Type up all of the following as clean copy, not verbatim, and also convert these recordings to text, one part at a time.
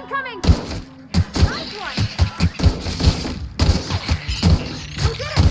Incoming! Nice one! Who did it?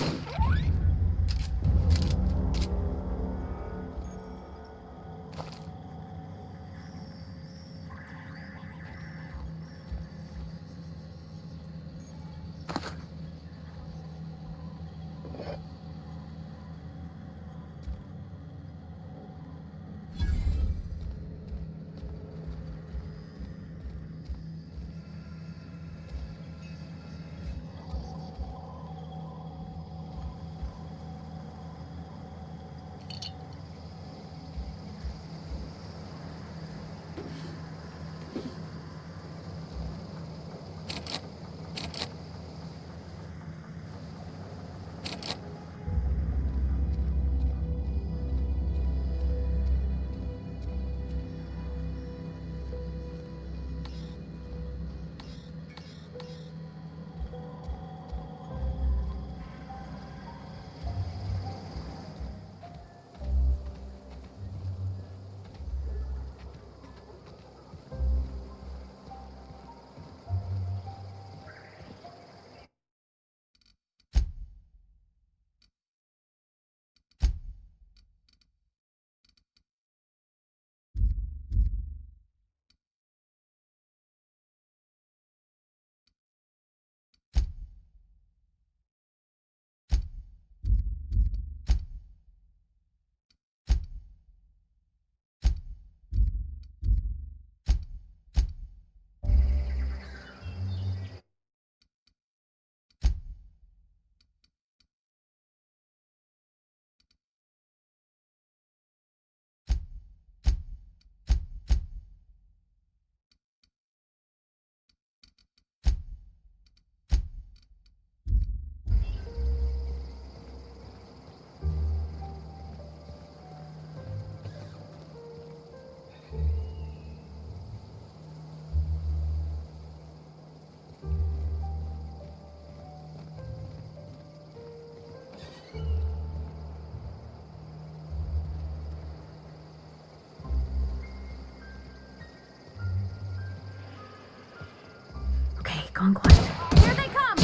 Gone quiet. Here they come!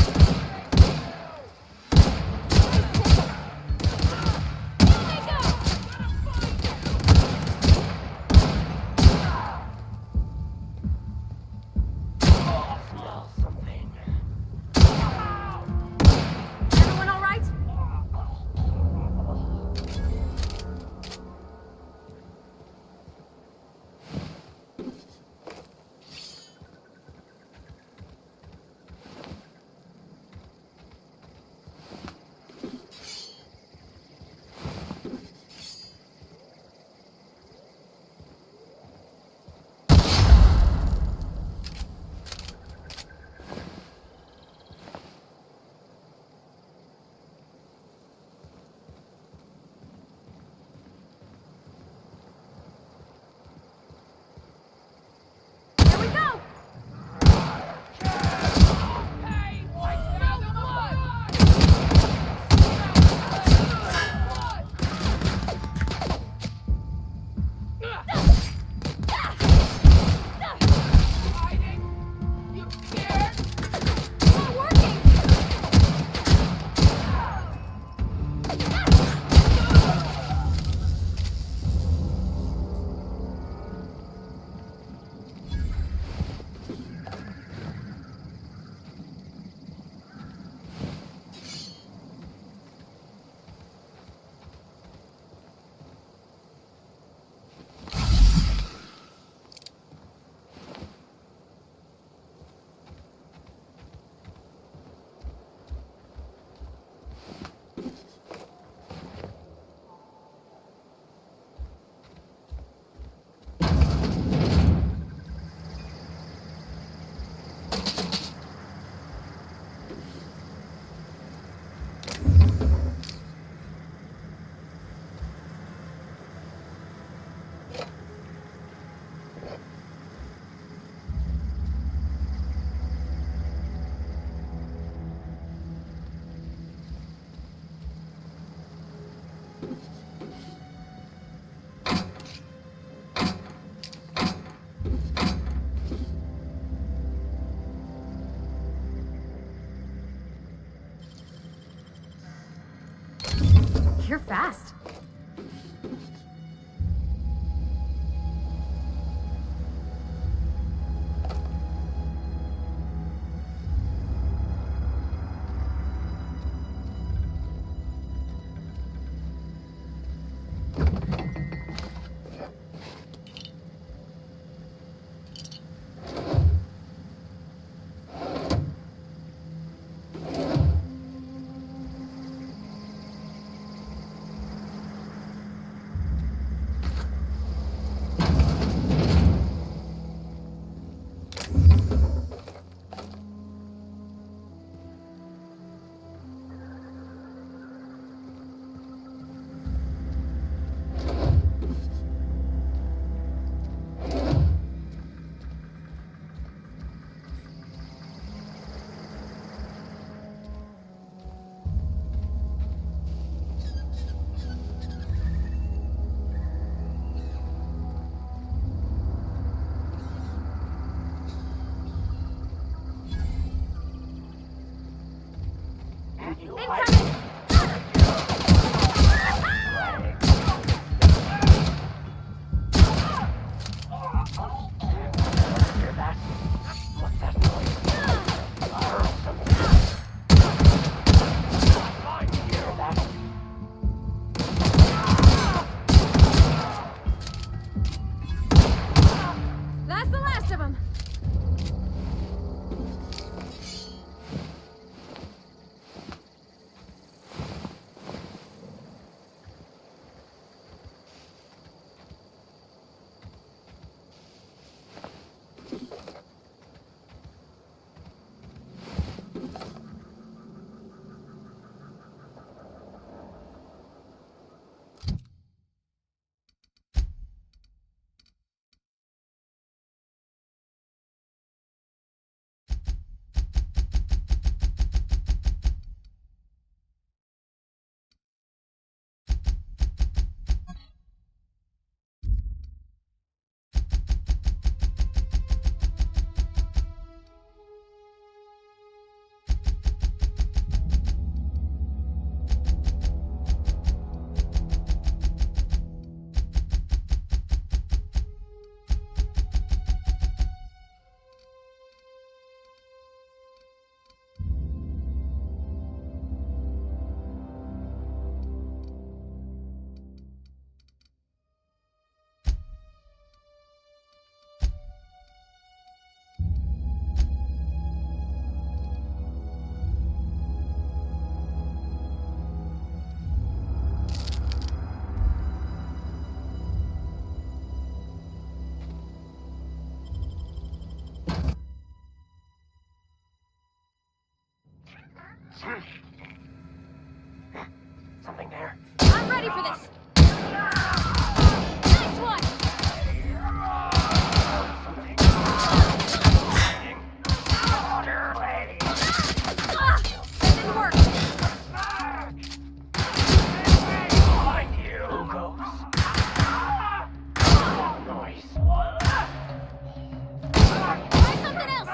Here they go! Smell something. Everyone all right? You're fast. Incoming! Hear that? What's that noise? I heard something. I hear that. That's the last of them. Something there. I'm ready for this. Nice one. Ah, that didn't work. Behind you, ghost. Noise. Try something else.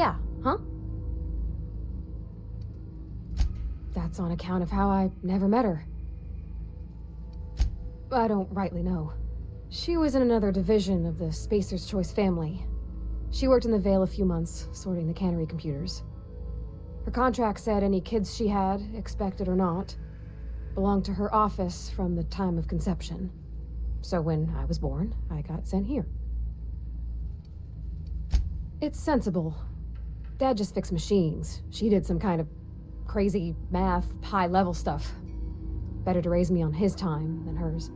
Yeah, huh? That's on account of how I never met her. I don't rightly know. She was in another division of the Spacer's Choice family. She worked in the Vale a few months, sorting the cannery computers. Her contract said any kids she had, expected or not, belonged to her office from the time of conception. So when I was born, I got sent here. It's sensible. Dad just fixed machines. She did some kind of crazy math, high-level stuff. Better to raise me on his time than hers.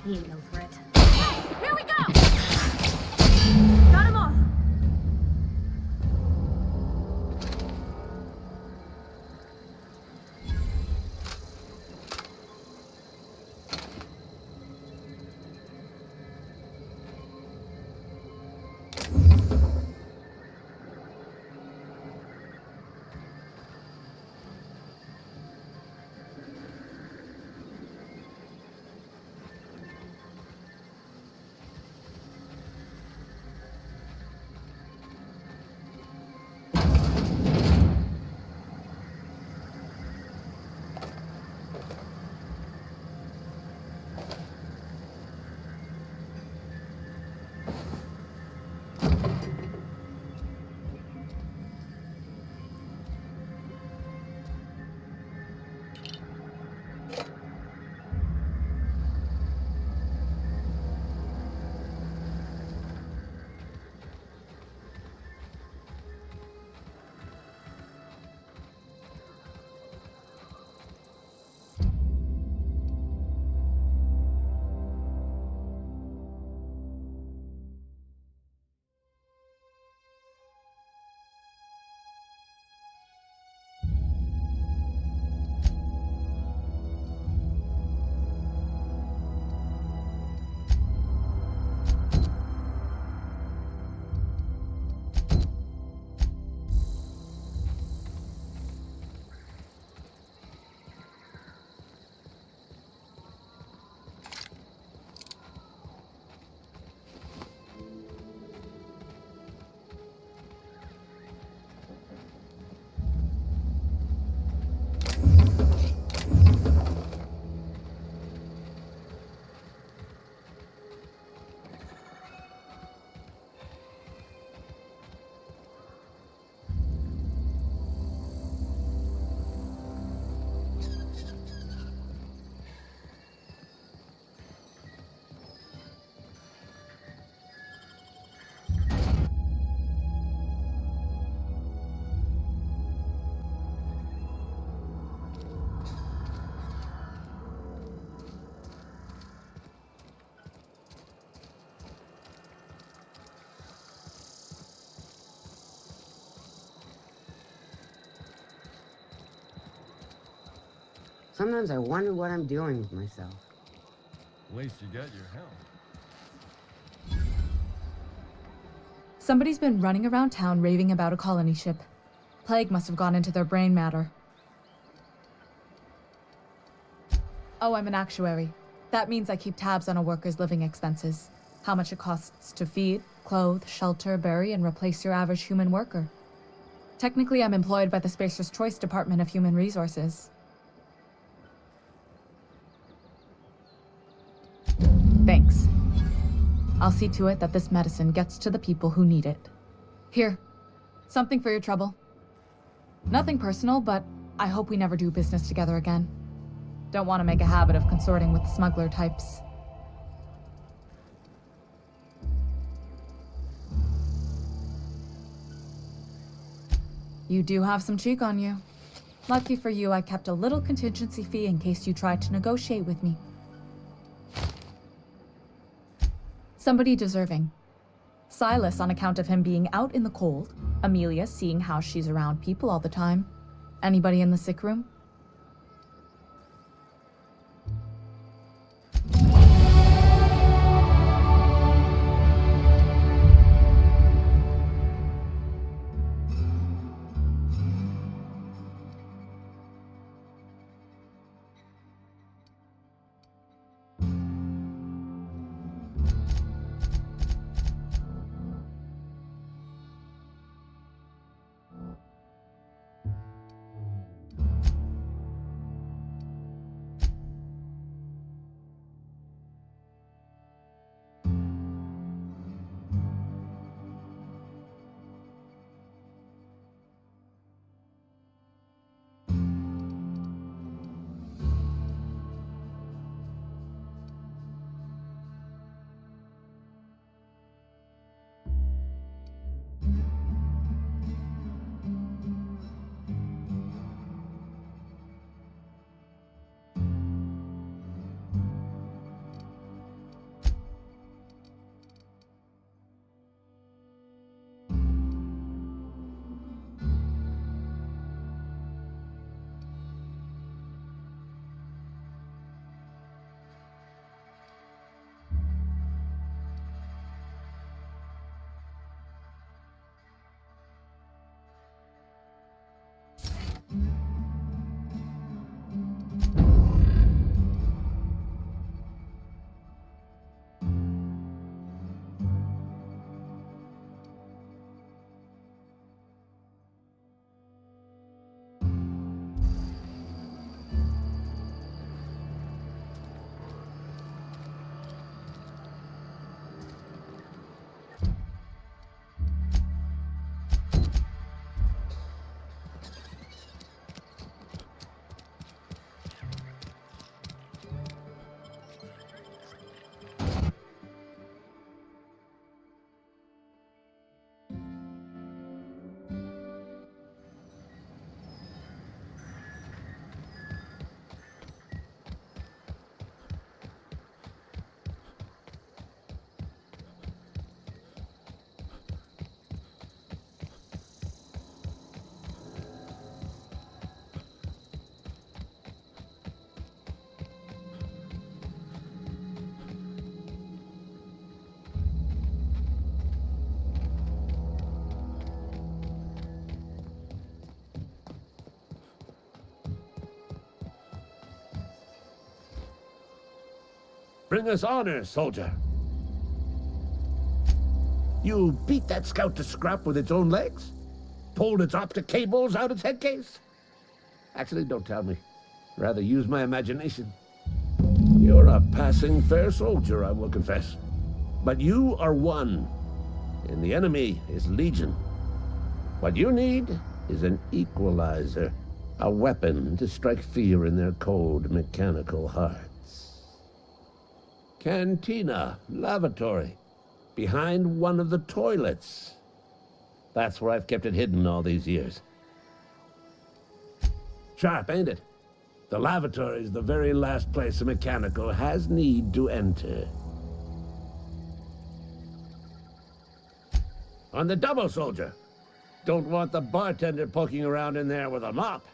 he ain't no threat. Here we go! Got 'em all! Sometimes I wonder what I'm doing with myself. At least you got your help. Somebody's been running around town raving about a colony ship. Plague must have gone into their brain matter. Oh, I'm an actuary. That means I keep tabs on a worker's living expenses. How much it costs to feed, clothe, shelter, bury, and replace your average human worker. Technically, I'm employed by the Spacer's Choice Department of Human Resources. Thanks. I'll see to it that this medicine gets to the people who need it. Here, something for your trouble. Nothing personal, but I hope we never do business together again. Don't want to make a habit of consorting with smuggler types. You do have some cheek on you. Lucky for you, I kept a little contingency fee in case you tried to negotiate with me. Somebody deserving. Silas on account of him being out in the cold. Amelia seeing how she's around people all the time. Anybody in the sick room? Bring us honor, soldier. You beat that scout to scrap with its own legs? Pulled its optic cables out its headcase? Actually, don't tell me. Rather use my imagination. You're a passing fair soldier, I will confess. But you are one, and the enemy is legion. What you need is an equalizer, a weapon to strike fear in their cold, mechanical hearts. Cantina, lavatory, behind one of the toilets. That's where I've kept it hidden all these years. Sharp, ain't it? The lavatory is the very last place a mechanical has need to enter. On the double, soldier. Don't want the bartender poking around in there with a mop.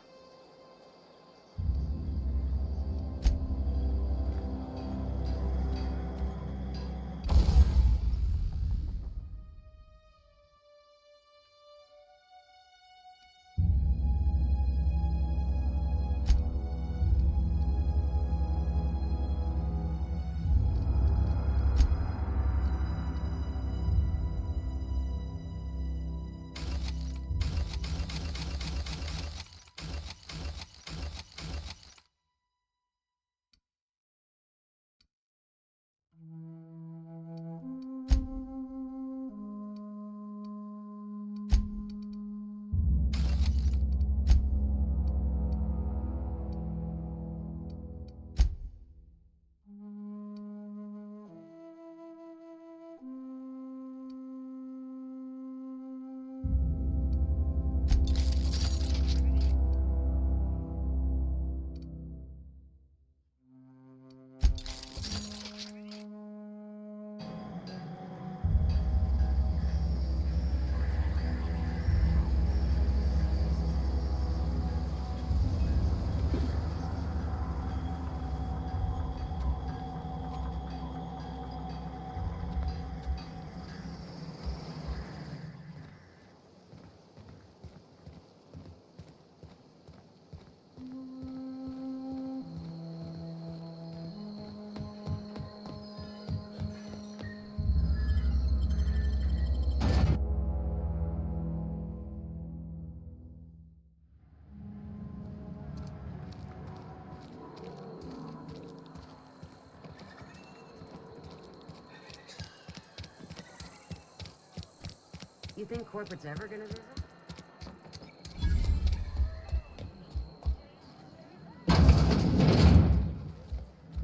You think corporate's ever gonna visit?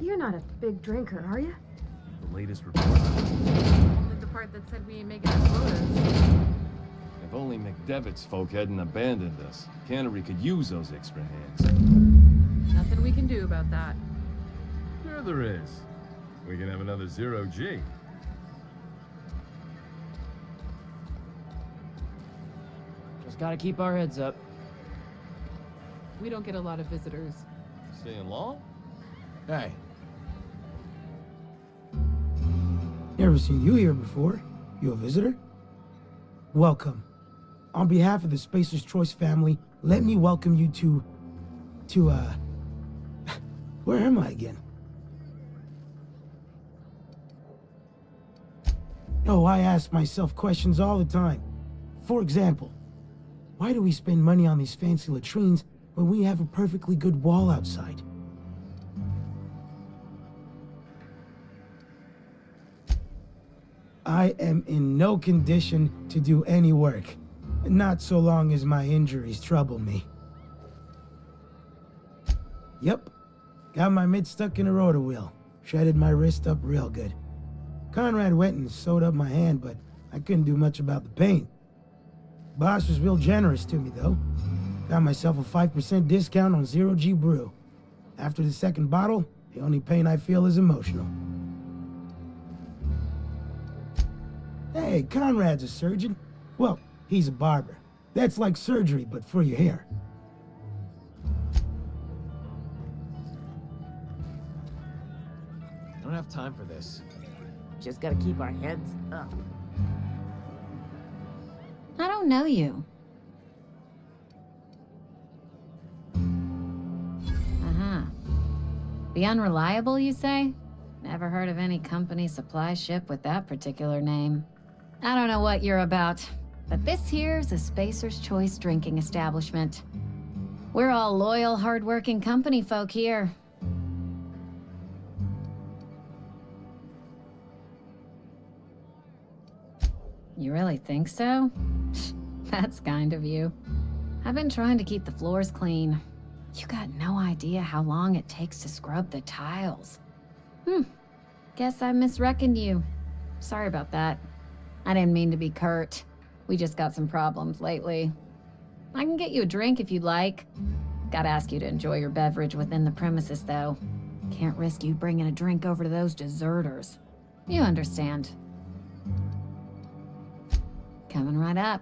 You're not a big drinker, are you? The latest report. Only the part that said we ain't making our quotas. If only McDevitt's folk hadn't abandoned us. Cannery could use those extra hands. Nothing we can do about that. Sure there is. We can have another zero-G. Just gotta keep our heads up. We don't get a lot of visitors. Staying long? Hey. Never seen you here before. You a visitor? Welcome. On behalf of the Spacer's Choice family, let me welcome you to, where am I again? Oh, I ask myself questions all the time. For example, why do we spend money on these fancy latrines when we have a perfectly good wall outside? I am in no condition to do any work. Not so long as my injuries trouble me. Yep. Got my mid stuck in a rotor wheel. Shredded my wrist up real good. Conrad went and sewed up my hand, but I couldn't do much about the pain. Boss was real generous to me, though. Got myself a 5% discount on zero-G brew. After the second bottle, the only pain I feel is emotional. Hey, Conrad's a surgeon. Well, he's a barber. That's like surgery, but for your hair. I don't have time for this. Just gotta keep our heads up. I don't know you. Uh-huh. The unreliable, you say? Never heard of any company supply ship with that particular name. I don't know what you're about, but this here's a Spacer's Choice drinking establishment. We're all loyal, hard-working company folk here. You really think so? That's kind of you. I've been trying to keep the floors clean. You got no idea how long it takes to scrub the tiles. Guess I misreckoned you. Sorry about that. I didn't mean to be curt. We just got some problems lately. I can get you a drink if you'd like. Gotta ask you to enjoy your beverage within the premises, though. Can't risk you bringing a drink over to those deserters. You understand. Coming right up.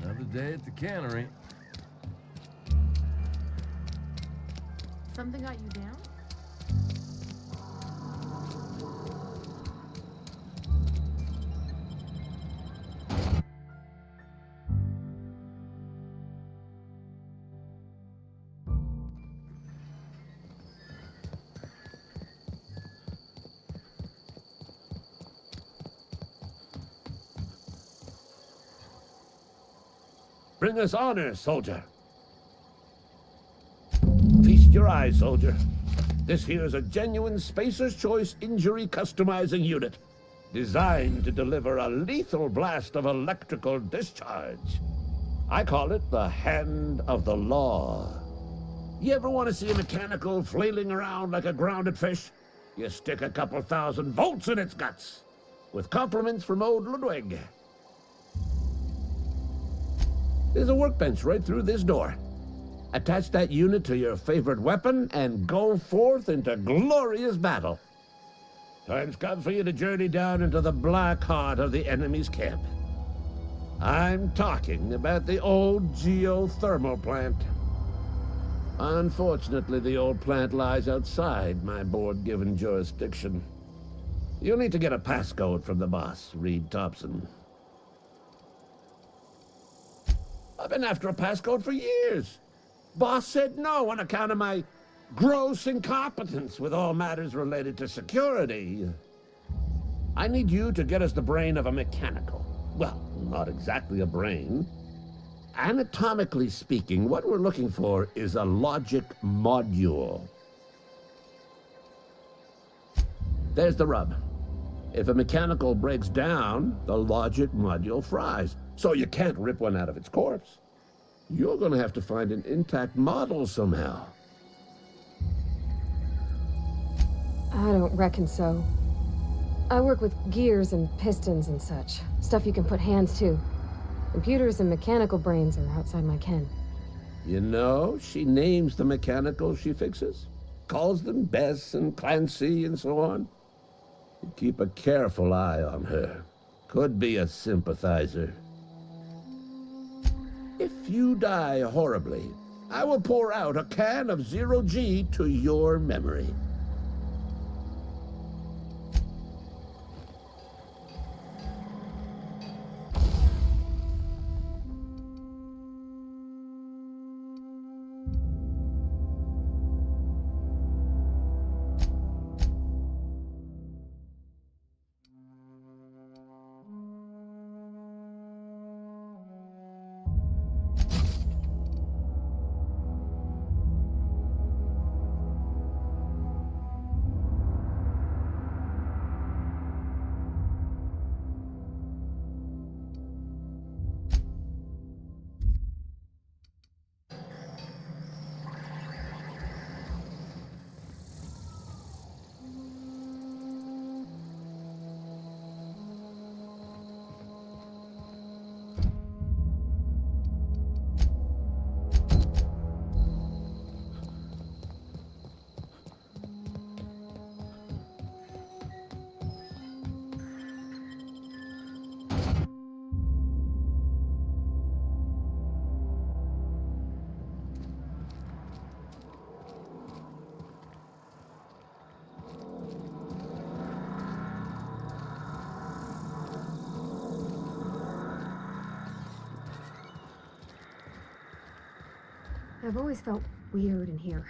Another day at the cannery. Something got you down? Bring us honor, soldier. Feast your eyes, soldier. This here's a genuine Spacer's Choice injury customizing unit, designed to deliver a lethal blast of electrical discharge. I call it the Hand of the Law. You ever want to see a mechanical flailing around like a grounded fish? You stick a couple thousand volts in its guts. With compliments from old Ludwig. There's a workbench right through this door. Attach that unit to your favorite weapon and go forth into glorious battle. Time's come for you to journey down into the black heart of the enemy's camp. I'm talking about the old geothermal plant. Unfortunately, the old plant lies outside my board-given jurisdiction. You'll need to get a passcode from the boss, Reed Thompson. I've been after a passcode for years. Boss said no on account of my gross incompetence with all matters related to security. I need you to get us the brain of a mechanical. Well, not exactly a brain. Anatomically speaking, what we're looking for is a logic module. There's the rub. If a mechanical breaks down, the logic module fries. So you can't rip one out of its corpse. You're gonna have to find an intact model somehow. I don't reckon so. I work with gears and pistons and such. Stuff you can put hands to. Computers and mechanical brains are outside my ken. You know, she names the mechanicals she fixes. Calls them Bess and Clancy and so on. You keep a careful eye on her. Could be a sympathizer. If you die horribly, I will pour out a can of 0G to your memory. I've always felt weird in here.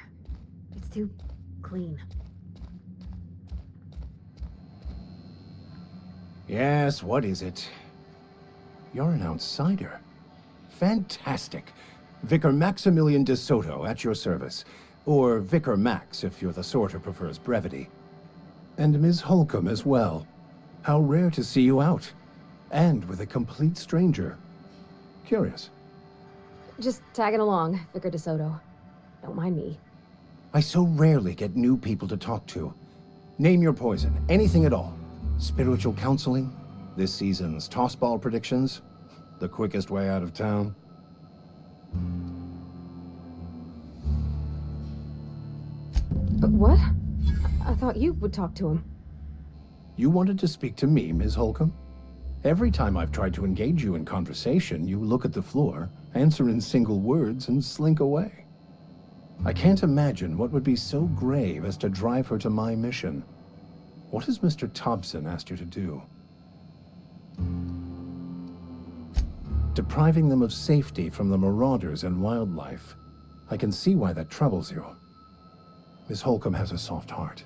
It's too clean. Yes, what is it? You're an outsider. Fantastic. Vicar Maximilian de Soto at your service. Or Vicar Max, if you're the sort who prefers brevity. And Ms. Holcomb as well. How rare to see you out. And with a complete stranger. Curious. Just tagging along, Vicar DeSoto. Don't mind me. I so rarely get new people to talk to. Name your poison, anything at all. Spiritual counseling, this season's tossball predictions, the quickest way out of town. What? I thought you would talk to him. You wanted to speak to me, Ms. Holcomb? Every time I've tried to engage you in conversation, you look at the floor, answer in single words, and slink away. I can't imagine what would be so grave as to drive her to my mission. What has Mr. Thompson asked you to do? Depriving them of safety from the marauders and wildlife. I can see why that troubles you. Miss Holcomb has a soft heart.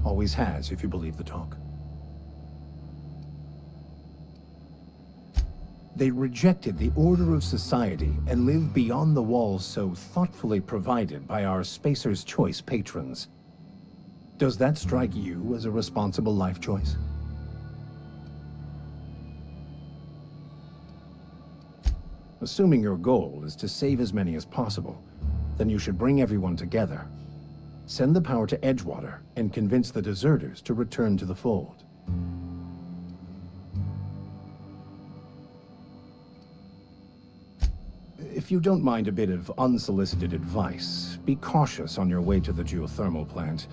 Always has, if you believe the talk. They rejected the order of society and live beyond the walls so thoughtfully provided by our Spacer's Choice patrons. Does that strike you as a responsible life choice? Assuming your goal is to save as many as possible, then you should bring everyone together. Send the power to Edgewater and convince the deserters to return to the fold. If you don't mind a bit of unsolicited advice, be cautious on your way to the geothermal plant.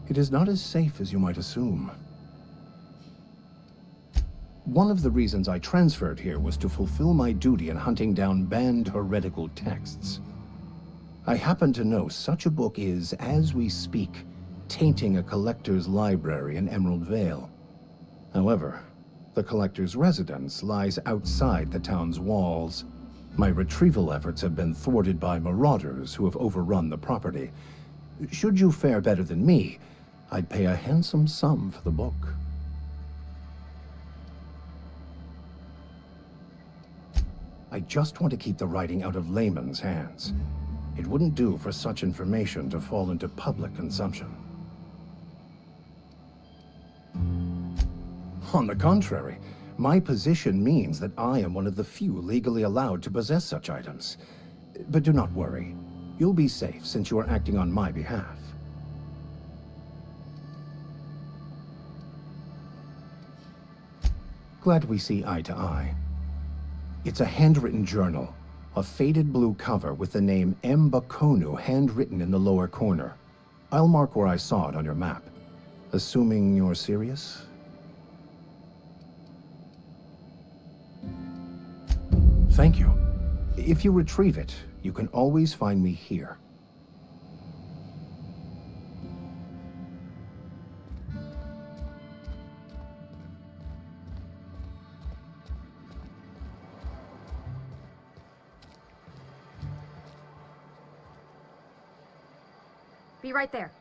It is not as safe as you might assume. One of the reasons I transferred here was to fulfill my duty in hunting down banned heretical texts. I happen to know such a book is, as we speak, tainting a collector's library in Emerald Vale. However, the collector's residence lies outside the town's walls. My retrieval efforts have been thwarted by marauders who have overrun the property. Should you fare better than me, I'd pay a handsome sum for the book. I just want to keep the writing out of layman's hands. It wouldn't do for such information to fall into public consumption. On the contrary, my position means that I am one of the few legally allowed to possess such items. But do not worry. You'll be safe since you are acting on my behalf. Glad we see eye to eye. It's a handwritten journal, a faded blue cover with the name M. Bakonu handwritten in the lower corner. I'll mark where I saw it on your map. Assuming you're serious? Thank you. If you retrieve it, you can always find me here. Be right there.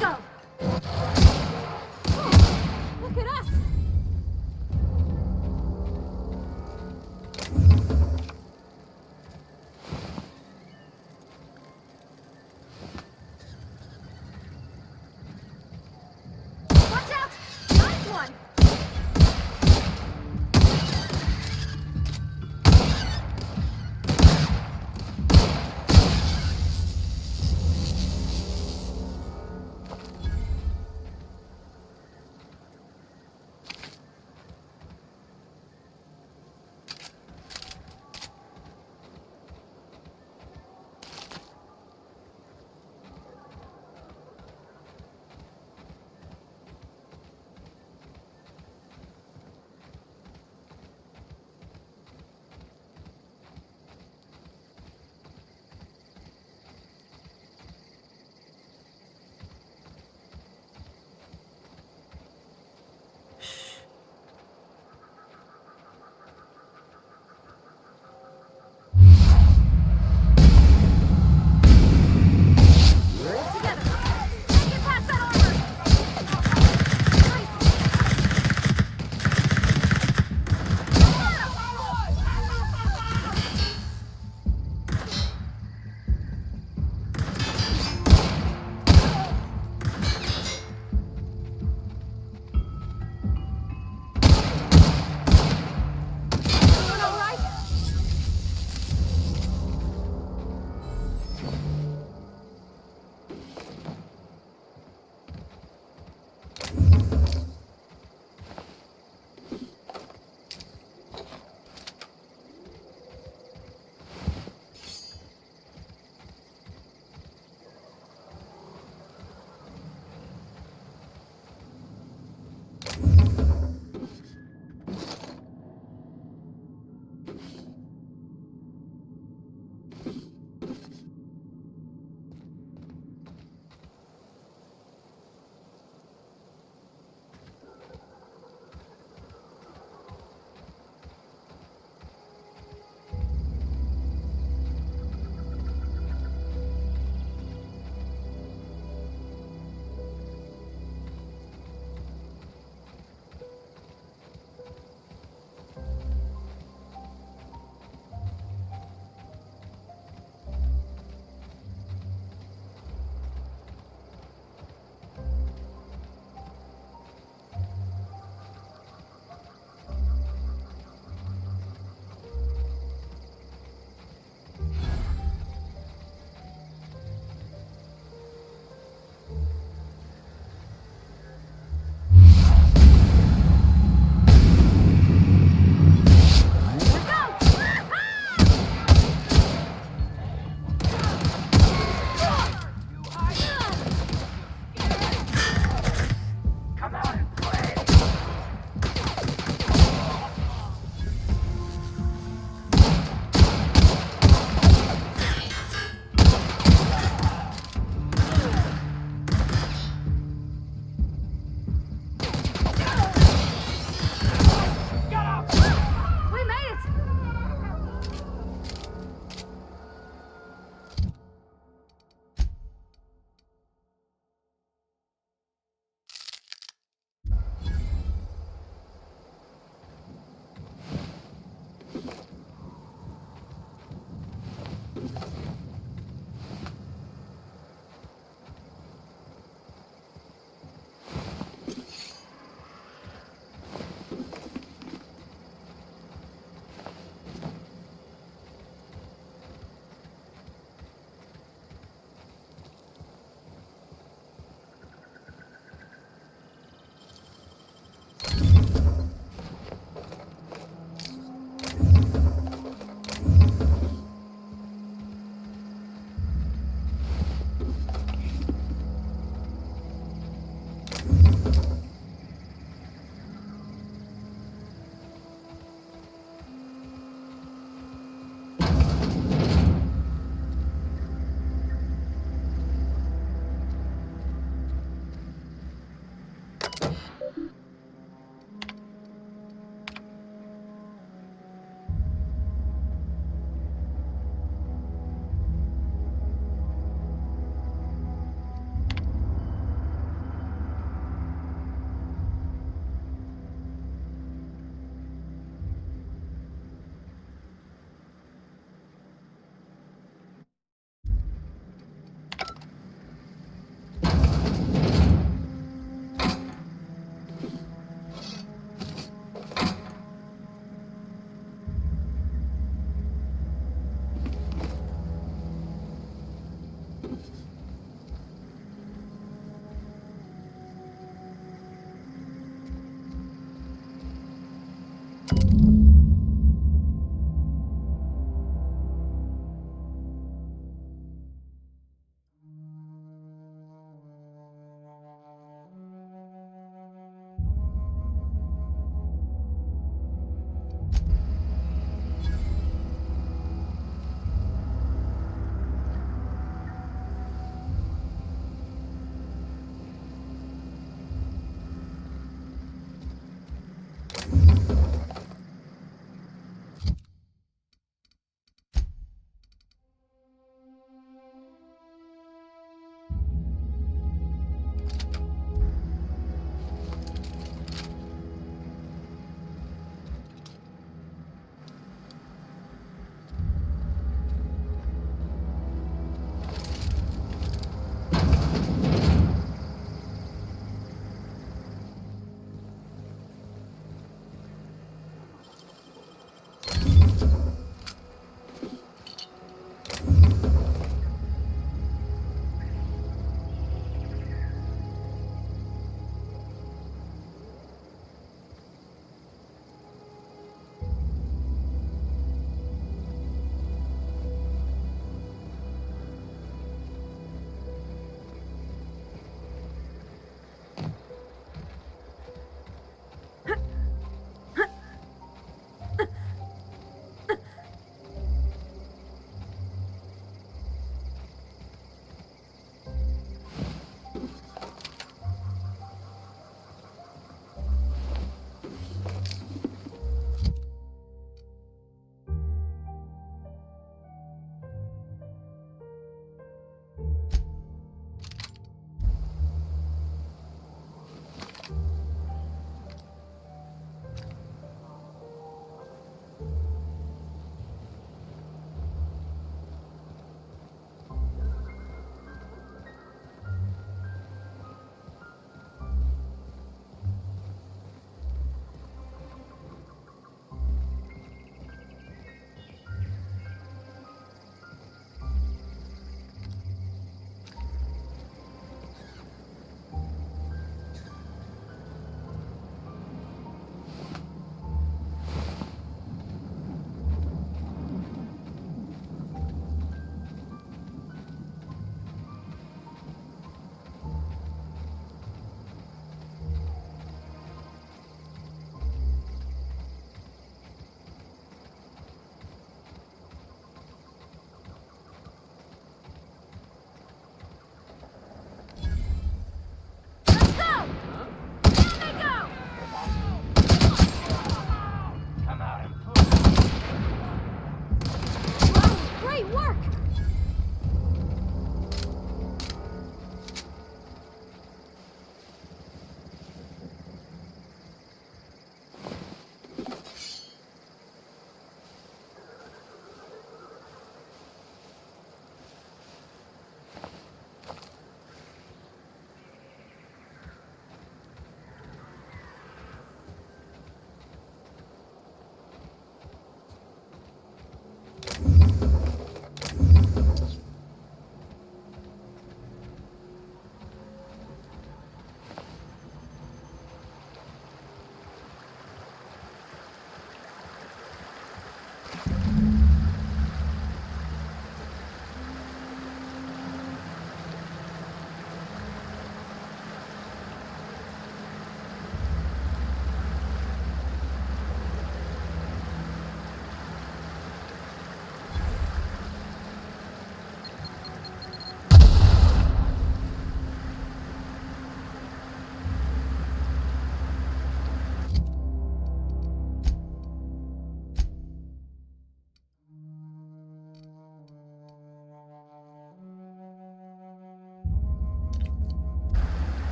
Go! Look at us! Watch out! Nice one!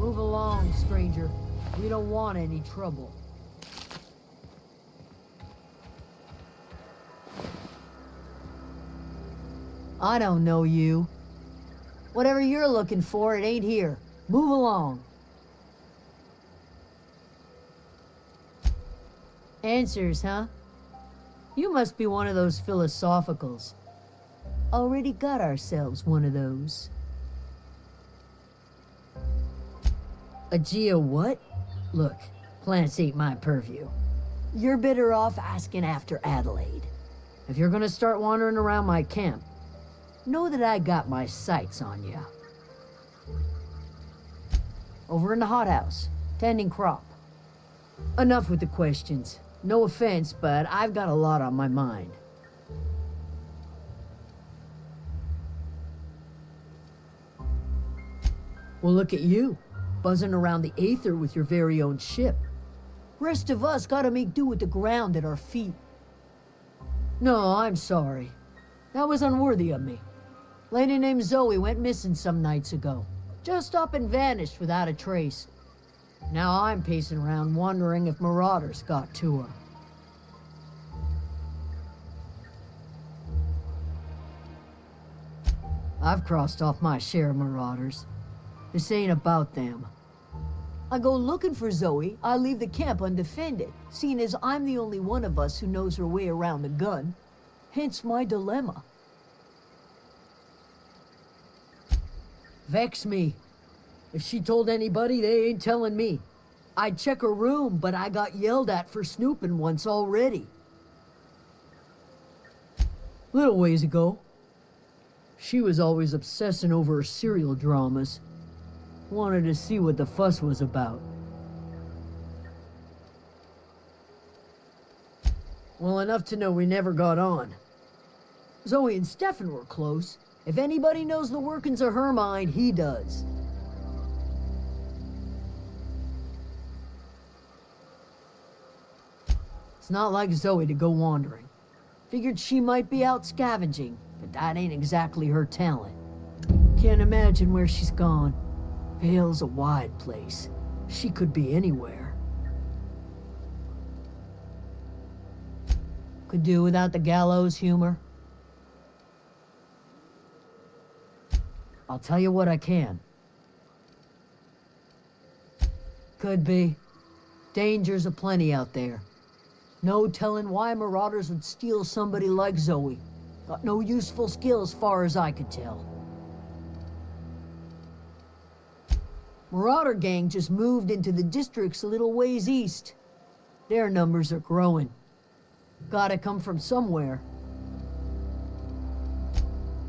Move along, stranger. We don't want any trouble. I don't know you. Whatever you're looking for, it ain't here. Move along. Answers, huh? You must be one of those philosophicals. Already got ourselves one of those. A geo what? Look, plants ain't my purview. You're better off asking after Adelaide. If you're gonna start wandering around my camp, know that I got my sights on you. Over in the hothouse, tending crop. Enough with the questions. No offense, but I've got a lot on my mind. Well, look at you, buzzing around the aether with your very own ship. Rest of us gotta make do with the ground at our feet. No, I'm sorry. That was unworthy of me. Lady named Zoe went missing some nights ago. Just up and vanished without a trace. Now I'm pacing around wondering if marauders got to her. I've crossed off my share of marauders. This ain't about them. I go looking for Zoe, I leave the camp undefended, seeing as I'm the only one of us who knows her way around the gun. Hence my dilemma. Vex me. If she told anybody, they ain't telling me. I'd check her room, but I got yelled at for snooping once already. Little ways ago, she was always obsessing over her serial dramas. Wanted to see what the fuss was about. Well, enough to know we never got on. Zoe and Stefan were close. If anybody knows the workings of her mind, he does. It's not like Zoe to go wandering. Figured she might be out scavenging, but that ain't exactly her talent. Can't imagine where she's gone. Vale's a wide place. She could be anywhere. Could do without the gallows humor. I'll tell you what I can. Could be. Dangers aplenty out there. No telling why marauders would steal somebody like Zoe. Got no useful skill as far as I could tell. Marauder gang just moved into the districts a little ways east. Their numbers are growing. Gotta come from somewhere.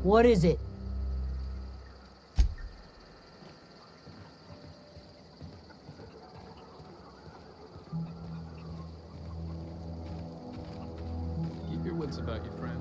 What is it? Keep your wits about you, friend.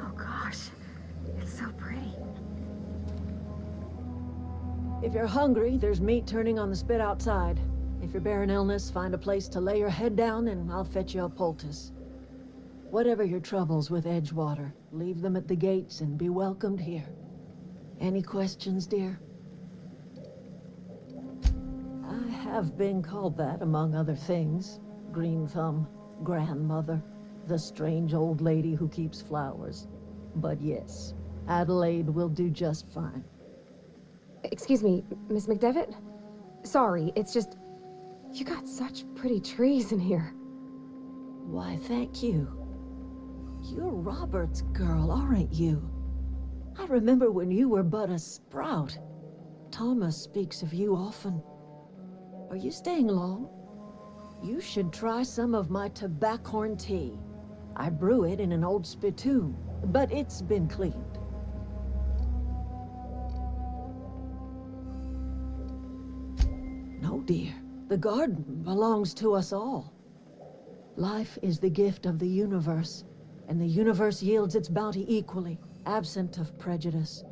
Oh gosh, it's so pretty. If you're hungry, there's meat turning on the spit outside. If you're bearing illness, find a place to lay your head down and I'll fetch you a poultice. Whatever your troubles with Edgewater, leave them at the gates and be welcomed here. Any questions, dear? I have been called that, among other things. Green Thumb, grandmother, the strange old lady who keeps flowers. But yes, Adelaide will do just fine. Excuse me, Miss McDevitt? Sorry, it's just... You got such pretty trees in here. Why, thank you. You're Robert's girl, aren't you? I remember when you were but a sprout. Thomas speaks of you often. Are you staying long? You should try some of my tobaccorn tea. I brew it in an old spittoon, but it's been cleaned. No, dear. The garden belongs to us all. Life is the gift of the universe, and the universe yields its bounty equally, absent of prejudice.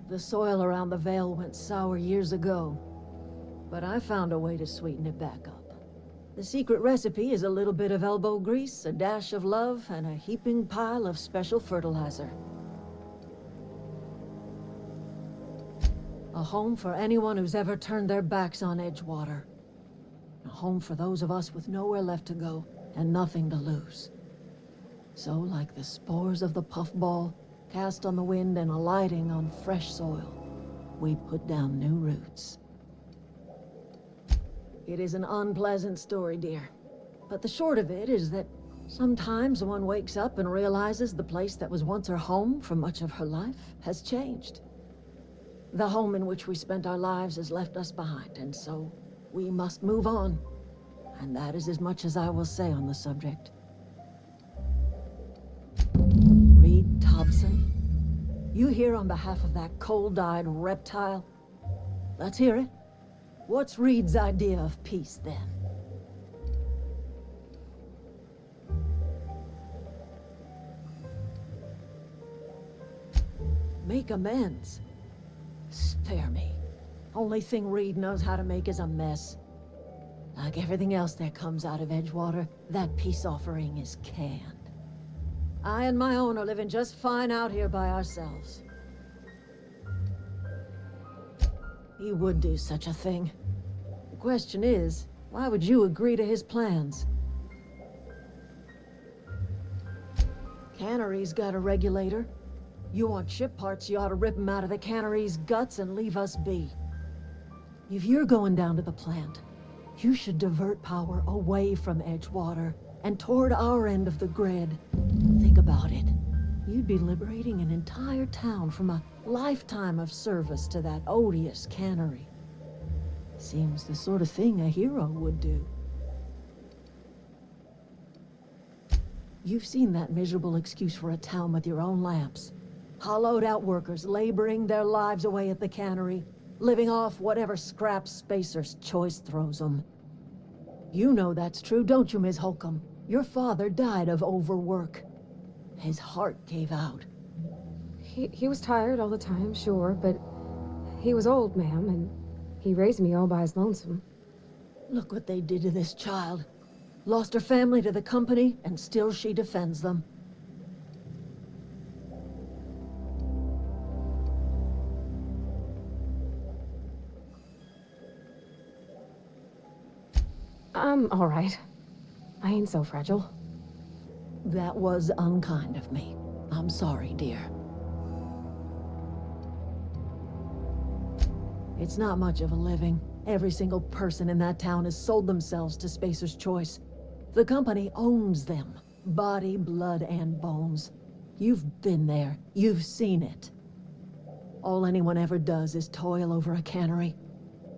The soil around the Vale went sour years ago, but I found a way to sweeten it back up. The secret recipe is a little bit of elbow grease, a dash of love, and a heaping pile of special fertilizer. A home for anyone who's ever turned their backs on Edgewater. A home for those of us with nowhere left to go and nothing to lose. So, like the spores of the puffball, cast on the wind and alighting on fresh soil, we put down new roots. It is an unpleasant story, dear. But the short of it is that sometimes one wakes up and realizes the place that was once her home for much of her life has changed. The home in which we spent our lives has left us behind, and so we must move on. And that is as much as I will say on the subject. Reed Thompson, you here on behalf of that cold-eyed reptile? Let's hear it. What's Reed's idea of peace, then? Make amends. Spare me. Only thing Reed knows how to make is a mess. Like everything else that comes out of Edgewater, that peace offering is canned. I and my own are living just fine out here by ourselves. He would do such a thing. The question is, why would you agree to his plans? Cannery's got a regulator. You want ship parts, you ought to rip them out of the cannery's guts and leave us be. If you're going down to the plant, you should divert power away from Edgewater and toward our end of the grid. Think about it. You'd be liberating an entire town from a lifetime of service to that odious cannery. Seems the sort of thing a hero would do. You've seen that miserable excuse for a town with your own lamps. Hollowed out workers laboring their lives away at the cannery, living off whatever scraps Spacer's Choice throws them. You know that's true, don't you, Ms. Holcomb? Your father died of overwork. His heart gave out. He was tired all the time, sure, but he was old, ma'am, and he raised me all by his lonesome. Look what they did to this child. Lost her family to the company, and still she defends them. I'm all right. I ain't so fragile. That was unkind of me. I'm sorry, dear. It's not much of a living. Every single person in that town has sold themselves to Spacer's Choice. The company owns them. Body, blood, and bones. You've been there. You've seen it. All anyone ever does is toil over a cannery.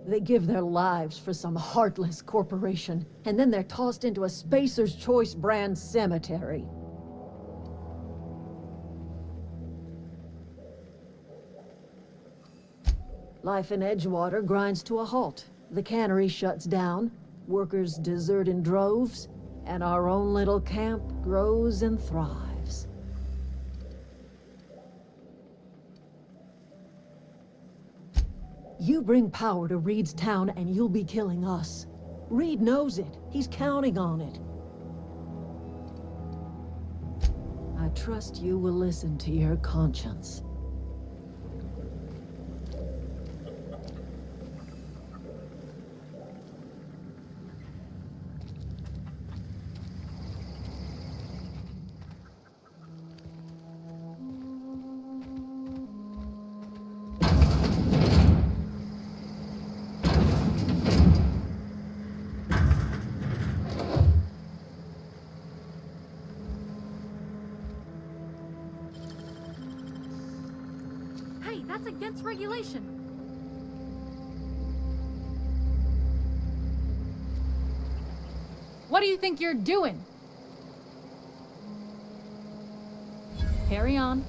They give their lives for some heartless corporation, and then they're tossed into a Spacer's Choice brand cemetery. Life in Edgewater grinds to a halt. The cannery shuts down, workers desert in droves, and our own little camp grows and thrives. You bring power to Reed's town and you'll be killing us. Reed knows it. He's counting on it. I trust you will listen to your conscience. Hey, that's against regulation. What do you think you're doing? Carry on.